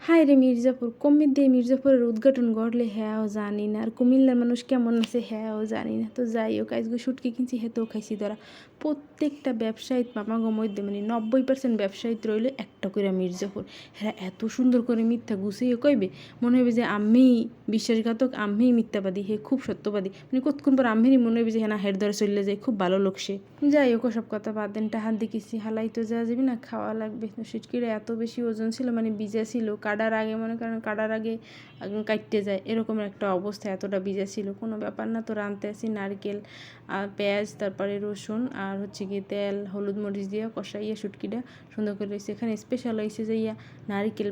হায় রে মির্জাপুর, কম্মির দিয়ে মির্জাপুরের উদ্ঘাটন ঘটলে হ্যাঁও জানি না, আর কুমিল্লার মানুষ কেমন আছে হ্যাঁও জানি না। তো যাই হোক, আজকে শুটকি কিনছি, হেতেও খাইছি ধরা। প্রত্যেকটা ব্যবসায়িক মামাগো মধ্যে মানে 90% ব্যবসায়িক রইলে একটা করে মির্জাপুর। হ্যাঁ, এত সুন্দর করে মিথ্যা গুছিয়ে কইবে, মনে হবে যে আমি বিশ্বাসঘাতক, আমি মিথ্যাবাদী, হে খুব সত্যবাদী। মানে কতক্ষণ পর আমিরই মনে হবে যে হ্যাঁ না, হের ধরে চললে যায়, খুব ভালো লোক সে। যাই হোক, সব কথা বাদ দেন, টাহান দেখিছি হালাই তো যাওয়া যাবি না, খাওয়া লাগবে। শুটকিটা এত বেশি ওজন ছিল, মানে ভিজা ছিল, কাটার আগে মনে করেন কাটার আগে কাটতে যায় এরকম একটা অবস্থা, এতটা ভিজা ছিল। কোনো ব্যাপার না, তো রাঁধতে আসি নারকেল আর পেঁয়াজ, তারপরে রসুন আর হচ্ছে গিয়ে তেল হলুদ মরিচ দিয়ে কষাইয়া শুটকিটা সুন্দর করে রয়েছে। এখানে স্পেশাল হয়েছে যে নারিকেল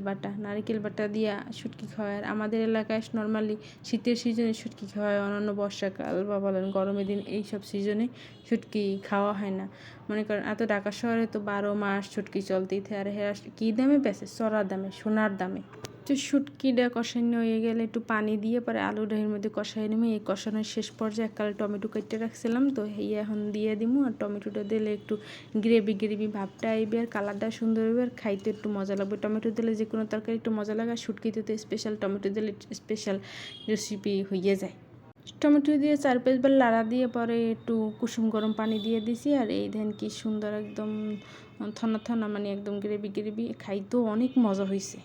বাটা দিয়া শুটকি খাওয়ায়। আর আমাদের এলাকায় নর্মালি শীতের সিজনে শুটকি খাওয়ায়, অন্যান্য বর্ষাকাল বা বলেন গরমের দিন এইসব সিজনে শুটকি খাওয়া হয় না। মনে করেন এত ঢাকা শহরে তো 12 মাস শুটকি চলতেই থাকে। আর হ্যাঁ, কী দামে বেচে? চড়া দামে, সোনার দামে। তো শুটকিটা কষানো হয়ে গেলে একটু পানি দিয়ে পরে আলুটা এর মধ্যে কষাই নিবো। এই কষানোর শেষ পর্যায়ে এককালে টমেটো কেটে রাখছিলাম, তো এই এখন দিয়ে দিবো। আর টমেটোটা দিলে একটু গ্রেভি ভাবটা আইবে, আর কালারটা সুন্দর হবে, আর খাইতে একটু মজা লাগবে। টমেটো দিলে যে কোনো তরকারি একটু মজা লাগে, আর শুটকিতে তো স্পেশাল টমেটো দিলে স্পেশাল রেসিপি হয়ে যায়। টমেটো দিয়ে 4-5 বার লাড়া দিয়ে পরে একটু কুসুম গরম পানি দিয়ে দিছি। আর এই দেন কি সুন্দর একদম থনা থনা, মানে একদম গ্রেভি খাইতেও অনেক মজা হয়েছে।